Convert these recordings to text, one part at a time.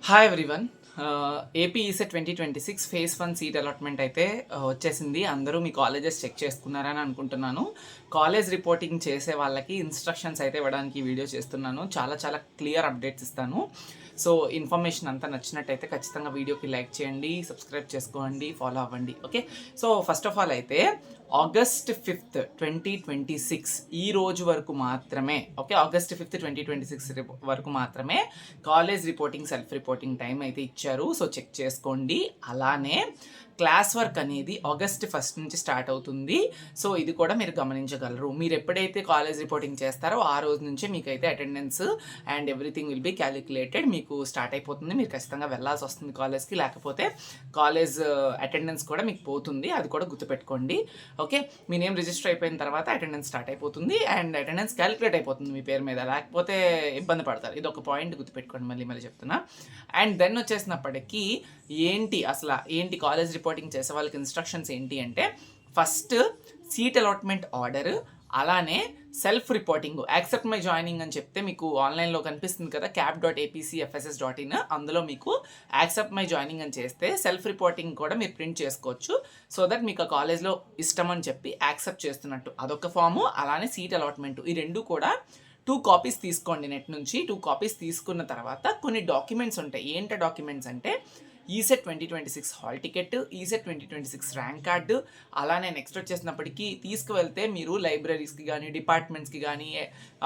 Hi everyone. AP ECET 2026 phase 1 seat allotment అయితే వచ్చేసింది. అందరూ మీ కాలేజెస్ చెక్ చేసుకున్నారని అనుకుంటున్నాను. కాలేజ్ రిపోర్టింగ్ చేసే వాళ్ళకి ఇన్స్ట్రక్షన్స్ అయితే ఇవ్వడానికి వీడియో చేస్తున్నాను. చాలా క్లియర్ అప్డేట్స్ ఇస్తాను. సో ఇన్ఫర్మేషన్ అంతా నచ్చినట్టయితే ఖచ్చితంగా వీడియోకి లైక్ చేయండి, సబ్స్క్రైబ్ చేసుకోండి, ఫాలో అవ్వండి. Okay, so first of all అయితే ఆగస్ట్ 5th 2026 ఈ రోజు వరకు మాత్రమే, ఓకే, ఆగస్ట్ 5th 2026 వరకు మాత్రమే college reporting, self reporting time అయితే ఇచ్చారు. సో చెక్ చేసుకోండి. అలానే క్లాస్ వర్క్ అనేది ఆగస్ట్ 1st నుంచి స్టార్ట్ అవుతుంది. సో ఇది కూడా మీరు గమనించగలరు. మీరు ఎప్పుడైతే కాలేజ్ రిపోర్టింగ్ చేస్తారో ఆ రోజు నుంచే మీకైతే attendance and everything will be calculated. మీకు స్టార్ట్ అయిపోతుంది. మీరు ఖచ్చితంగా వెళ్ళాల్సి వస్తుంది కాలేజ్కి, లేకపోతే కాలేజ్ అటెండెన్స్ కూడా మీకు పోతుంది. అది కూడా గుర్తుపెట్టుకోండి. ఓకే, మీ నేమ్ రిజిస్టర్ అయిపోయిన తర్వాత అటెండెన్స్ స్టార్ట్ అయిపోతుంది అండ్ అటెండెన్స్ క్యాలిక్యులేట్ అయిపోతుంది మీ పేరు మీద, లేకపోతే ఇబ్బంది పడతారు. ఇది ఒక పాయింట్ గుర్తుపెట్టుకోండి, మళ్ళీ చెప్తున్నా. అండ్ దెన్ వచ్చేసినప్పటికీ ఏంటి కాలేజ్ రిపోర్టింగ్ చేసే వాళ్ళకి ఇన్స్ట్రక్షన్స్ ఏంటి అంటే, ఫస్ట్ సీట్ అలాట్మెంట్ ఆర్డర్, అలానే self reporting. Accept my joining అని చెప్తే మీకు ఆన్లైన్లో కనిపిస్తుంది కదా, cap.apcfss.in, అందులో మీకు యాక్సెప్ట్ మై జాయినింగ్ అని చేస్తే సెల్ఫ్ రిపోర్టింగ్ కూడా మీరు ప్రింట్ చేసుకోవచ్చు. సో దట్ మీకు ఆ కాలేజ్లో ఇష్టం అని చెప్పి యాక్సెప్ట్ చేస్తున్నట్టు అదొక ఫాము. అలానే సీట్ అలాట్మెంట్, ఈ రెండు కూడా 2 కాపీస్ తీసుకోండి. నెట్ నుంచి 2 కాపీస్ తీసుకున్న తర్వాత కొన్ని డాక్యుమెంట్స్ ఉంటాయి. ఏంటి డాక్యుమెంట్స్ అంటే, ECET 2026 hall ticket, ECET 2026 rank card, అలానే నెక్స్ట్ వచ్చేసినప్పటికీ తీసుకువెళ్తే మీరు లైబ్రరీస్కి కానీ, డిపార్ట్మెంట్స్కి కానీ,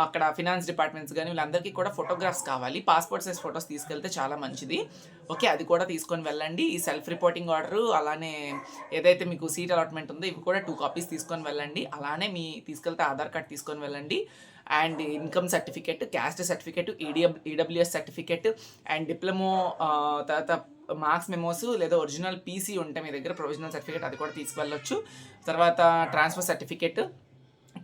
అక్కడ ఫినాన్స్ డిపార్ట్మెంట్స్ కానీ వీళ్ళందరికీ కూడా ఫోటోగ్రాఫ్స్ కావాలి. పాస్పోర్ట్ సైజ్ ఫొటోస్ తీసుకెళ్తే చాలా మంచిది. ఓకే, అది కూడా తీసుకొని వెళ్ళండి. ఈ సెల్ఫ్ రిపోర్టింగ్ ఆర్డర్, అలానే ఏదైతే మీకు సీట్ అలాట్మెంట్ ఉందో ఇవి కూడా 2 కాపీస్ తీసుకొని వెళ్ళండి. అలానే మీ తీసుకెళ్తే ఆధార్ కార్డ్ తీసుకొని వెళ్ళండి. And income certificate, caste certificate, EWS certificate and diploma, తర్వాత మార్క్స్ మెమోస్ లేదా ఒరిజినల్ పీసీ ఉంటే మీ దగ్గర ప్రొవిజనల్ సర్టిఫికేట్, అది కూడా తీసుకెళ్ళొచ్చు. తర్వాత ట్రాన్స్ఫర్ సర్టిఫికేట్,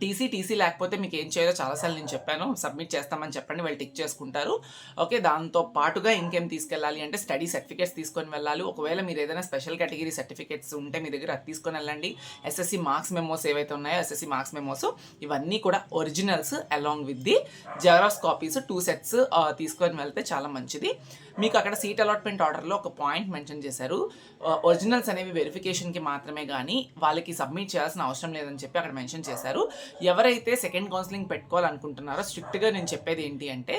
టీసీ లేకపోతే మీకు ఏం చేయాలో చాలాసార్లు నేను చెప్పాను. సబ్మిట్ చేస్తామని చెప్పండి, వాళ్ళు టిక్ చేసుకుంటారు. ఓకే, దాంతో పాటుగా ఇంకేం తీసుకెళ్ళాలి అంటే స్టడీ సర్టిఫికేట్స్ తీసుకొని వెళ్ళాలి. ఒకవేళ మీరు ఏదైనా స్పెషల్ కేటగిరీ సర్టిఫికేట్స్ ఉంటే మీ దగ్గర అది తీసుకొని వెళ్ళండి. ఎస్ఎస్సి మార్క్స్ మెమోస్ ఏవైతే ఉన్నాయో, ఎస్ఎస్సి మార్క్స్ మెమోస్ ఇవన్నీ కూడా originals along with the xerox copies 2 sets తీసుకొని వెళ్తే చాలా మంచిది. మీకు అక్కడ సీట్ అలాట్మెంట్ ఆర్డర్లో ఒక పాయింట్ మెన్షన్ చేశారు, ఒరిజినల్స్ అనేవి వెరిఫికేషన్కి మాత్రమే కానీ వాళ్ళకి సబ్మిట్ చేయాల్సిన అవసరం లేదని చెప్పి అక్కడ మెన్షన్ చేశారు. ఎవరైతే సెకండ్ కౌన్సిలింగ్ పెట్టుకోవాలనుకుంటున్నారో స్ట్రిక్ట్గా నేను చెప్పేది ఏంటి అంటే,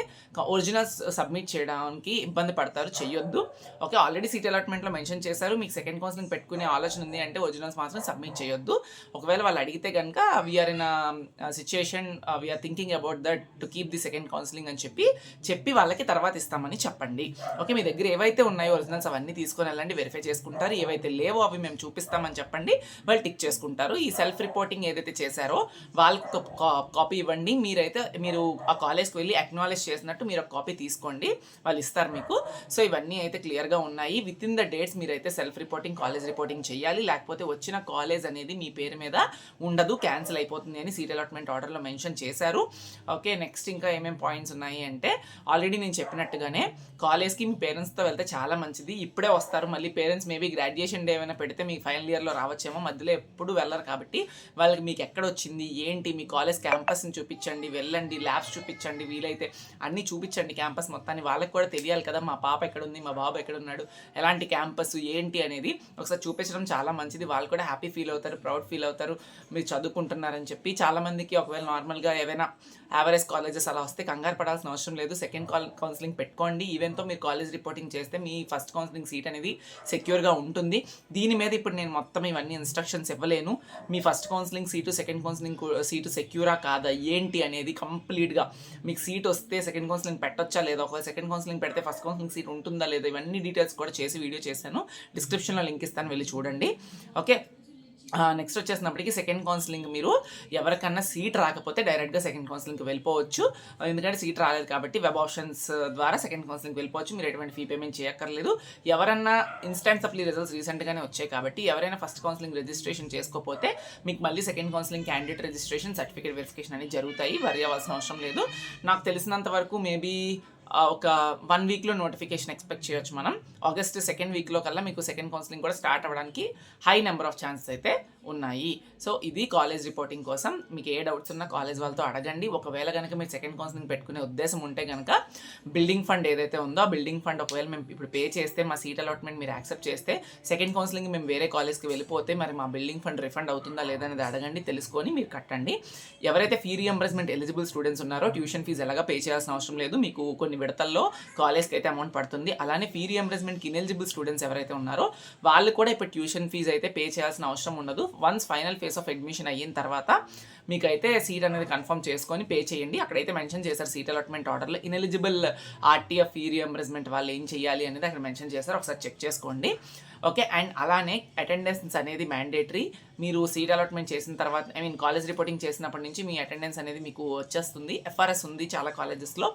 ఒరిజినల్స్ సబ్మిట్ చేయడానికి ఇబ్బంది పడతారు, చెయ్యొద్దు. ఓకే, ఆల్రెడీ సీట్ అలాట్మెంట్లో మెన్షన్ చేశారు, మీకు సెకండ్ కౌన్సిలింగ్ పెట్టుకునే ఆలోచన ఉంది అంటే ఒరిజినల్స్ మాత్రం సబ్మిట్ చేయొద్దు. ఒకవేళ వాళ్ళు అడిగితే కనుక we're in situation, we're thinking about that to keep the second counselling అని చెప్పి వాళ్ళకి తర్వాత ఇస్తామని చెప్పండి. ఓకే, మీ దగ్గర ఏవైతే ఉన్నాయో ఒరిజినల్స్ అవన్నీ తీసుకొని వెళ్ళండి, వెరిఫై చేసుకుంటారు. ఏవైతే లేవో అవి మేము చూపిస్తామని చెప్పండి, వాళ్ళు టిక్ చేసుకుంటారు. ఈ సెల్ఫ్ రిపోర్టింగ్ ఏదైతే చేశారో వాళ్ళకి ఒక కాపీ ఇవ్వండి. మీరు ఆ కాలేజ్కి వెళ్ళి అక్నాలెడ్జ్ చేసినట్టు మీరు ఒక కాపీ తీసుకోండి, వాళ్ళు ఇస్తారు మీకు. సో ఇవన్నీ అయితే క్లియర్గా ఉన్నాయి. విత్ ఇన్ ద డేట్స్ మీరైతే సెల్ఫ్ రిపోర్టింగ్, కాలేజ్ రిపోర్టింగ్ చేయాలి, లేకపోతే వచ్చిన కాలేజ్ అనేది మీ పేరు మీద ఉండదు, క్యాన్సిల్ అయిపోతుంది అని సీట్ అలాట్మెంట్ ఆర్డర్లో మెన్షన్ చేశారు. ఓకే, నెక్స్ట్ ఇంకా ఏమేమి పాయింట్స్ ఉన్నాయి అంటే, ఆల్రెడీ నేను చెప్పినట్టుగానే కాలేజ్కి మీ పేరెంట్స్తో వెళ్తే చాలా మంచిది. ఇప్పుడే వస్తారు, మళ్ళీ పేరెంట్స్ మేబీ గ్రాడ్యుయేషన్ డే ఏమైనా పెడితే మీకు ఫైనల్ ఇయర్లో రావచ్చేమో, మధ్యలో ఎప్పుడు వెళ్ళరు. కాబట్టి వాళ్ళకి మీకు ఎక్కడ వచ్చింది ఏంటి, మీ కాలేజ్ క్యాంపస్ని చూపించండి, వెళ్ళండి, ల్యాబ్స్ చూపించండి, వీలైతే అన్నీ చూపించండి క్యాంపస్ మొత్తాన్ని. వాళ్ళకి కూడా తెలియాలి కదా, మా పాప ఎక్కడ ఉంది, మా బాబు ఎక్కడ ఉన్నాడు, ఎలాంటి క్యాంపస్ ఏంటి అనేది ఒకసారి చూపించడం చాలా మంచిది. వాళ్ళు కూడా హ్యాపీ ఫీల్ అవుతారు, ప్రౌడ్ ఫీల్ అవుతారు మీరు చదువుకుంటున్నారని చెప్పి. చాలామందికి ఒకవేళ నార్మల్గా ఏవైనా యావరేజ్ కాలేజెస్ అలా వస్తే కంగారు పడాల్సిన అవసరం లేదు. సెకండ్ కౌన్సిలింగ్ పెట్టుకోండి. ఈవెన్తో మీరు కాలేజ్ రిపోర్టింగ్ చేస్తే మీ ఫస్ట్ కౌన్సిలింగ్ సీట్ అనేది సెక్యూర్గా ఉంటుంది. దీని మీద ఇప్పుడు నేను మొత్తం ఇవన్నీ ఇన్స్ట్రక్షన్స్ ఇవ్వలేను. మీ first counselling seat, second counselling seat సెక్యూరా కాదా ఏంటి అనేది కంప్లీట్గా, మీకు సీట్ వస్తే సెకండ్ కౌన్సిలింగ్ పెట్టొచ్చా లేదా, ఒకవేళ సెకండ్ కౌన్సిలింగ్ పెడితే ఫస్ట్ కౌన్సిలింగ్ సీట్ ఉంటుందా లేదా, ఇవన్నీ డీటెయిల్స్ కూడా చేసి వీడియో చేశాను. డిస్క్రిప్షన్లో లింక్ ఇస్తాను, వెళ్ళి చూడండి. ఓకే, నెక్స్ట్ వచ్చేసినప్పటికీ సెకండ్ కౌన్సిలింగ్ మీరు ఎవరికన్నా సీట్ రాకపోతే డైరెక్ట్గా సెకండ్ కౌన్సిలింగ్కి వెళ్ళిపోవచ్చు. ఎందుకంటే సీట్ రాలేదు కాబట్టి వెబ్ ఆప్షన్స్ ద్వారా సెకండ్ కౌన్సిలింగ్కి వెళ్ళిపోవచ్చు. మీరు ఎటువంటి ఫీ పేమెంట్ చేయక్కర్లేదు. ఎవరన్నా ఇన్స్టెంట్ సప్లీ రిజల్ట్స్ రీసెంట్గానే వచ్చాయి కాబట్టి ఎవరైనా ఫస్ట్ కౌన్సిలింగ్ రిజిస్ట్రేషన్ చేసుకోకపోతే మీకు మళ్ళీ second counselling candidate registration, certificate verification అనేది జరుగుతాయి. వరి అవ్వాల్సిన అవసరం లేదు. నాకు తెలిసినంత వరకు మేబీ ఒక 1 వీక్లో నోటిఫికేషన్ ఎక్స్పెక్ట్ చేయొచ్చు మనం. ఆగస్ట్ 2nd వీక్లో కల్లా మీకు సెకండ్ కౌన్సిలింగ్ కూడా స్టార్ట్ అవ్వడానికి హై నెంబర్ ఆఫ్ ఛాన్సెస్ అయితే ఉన్నాయి. సో ఇది కాలేజ్ రిపోర్టింగ్ కోసం. మీకు ఏ డౌట్స్ ఉన్నా కాలేజ్ వాళ్ళతో అడగండి. ఒకవేళ కనుక మీరు సెకండ్ కౌన్సిలింగ్ పెట్టుకునే ఉద్దేశం ఉంటే కనుక బిల్డింగ్ ఫండ్ ఏదైతే ఉందో ఆ బిల్డింగ్ ఫండ్ ఒకవేళ మేము ఇప్పుడు పే చేస్తే, మా సీట్ అలాట్మెంట్ మీరు యాక్సెప్ట్ చేస్తే, సెకండ్ కౌన్సిలింగ్ మేము వేరే కాలేజ్కి వెళ్ళిపోతే మరి మా బిల్డింగ్ ఫండ్ రిఫండ్ అవుతుందా లేదా అనేది అడగండి, తెలుసుకొని మీరు కట్టండి. ఎవరైతే ఫీ రియంబర్స్మెంట్ ఎలిజిబుల్ స్టూడెంట్స్ ఉన్నారో ట్యూషన్ ఫీజు ఎలాగా పే చేయాల్సిన అవసరం లేదు. మీకు కొన్ని విడతల్లో కాలేజ్కి అయితే అమౌంట్ పడుతుంది. అలానే ఫీ రియంబర్స్మెంట్కి ఇనెలిజిబుల్ స్టూడెంట్స్ ఎవరైతే ఉన్నారో వాళ్ళు కూడా ఇప్పుడు ట్యూషన్ ఫీజు అయితే పే చేయాల్సిన అవసరం ఉండదు. Once final phase of admission అయిన తర్వాత మీకైతే సీట్ అనేది కన్ఫర్మ్ చేసుకొని పే చేయండి. అక్కడైతే మెన్షన్ చేశారు సీట్ అలాట్మెంట్ ఆర్డర్లో ఇనెలిజిబుల్ ఆర్టీఎఫ్ ఫీ రియంబర్స్మెంట్ వాళ్ళు ఏం చేయాలి అనేది అక్కడ మెన్షన్ చేశారు, ఒకసారి చెక్ చేసుకోండి. ఓకే, అండ్ అలానే అటెండెన్స్ అనేది మ్యాండేటరీ. మీరు సీట్ అలాట్మెంట్ చేసిన తర్వాత, కాలేజ్ రిపోర్టింగ్ చేసినప్పటి నుంచి మీ అటెండెన్స్ అనేది మీకు వచ్చేస్తుంది. FRS ఉంది చాలా కాలేజెస్లో,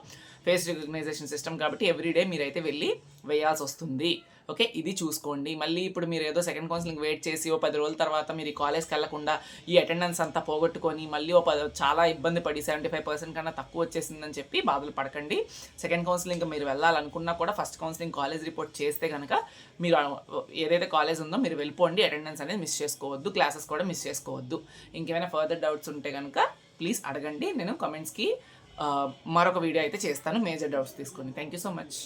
ఫేస్ రికగ్నైజేషన్ సిస్టమ్, కాబట్టి ఎవ్రీడే మీరైతే వెళ్ళి వేయాల్సి వస్తుంది. ఓకే, ఇది చూసుకోండి. మళ్ళీ ఇప్పుడు మీరు ఏదో సెకండ్ కౌన్సిలింగ్ వెయిట్ చేసి 10 రోజుల తర్వాత మీరు ఈ కాలేజ్కి వెళ్లకుండా ఈ అటెండెన్స్ అంతా పోగొట్టుకొని మళ్ళీ చాలా ఇబ్బంది పడి 75% కన్నా తక్కువ వచ్చేసిందని చెప్పి బాధలు పడకండి. సెకండ్ కౌన్సిలింగ్ మీరు వెళ్ళాలనుకున్నా కూడా ఫస్ట్ కౌన్సిలింగ్ కాలేజ్ రిపోర్ట్ చేస్తే కనుక మీరు ఏదైతే కాలేజ్ ఉందో మీరు వెళ్ళిపోండి. అటెండెన్స్ అనేది మిస్ చేసుకోవద్దు, క్లాసెస్ కూడా మిస్ చేసుకోవద్దు. ఇంకేమైనా ఫర్దర్ డౌట్స్ ఉంటే కనుక ప్లీజ్ అడగండి. నేను కామెంట్స్కి మరొక వీడియో అయితే చేస్తాను మేజర్ డౌట్స్ తీసుకొని. Thank you so much.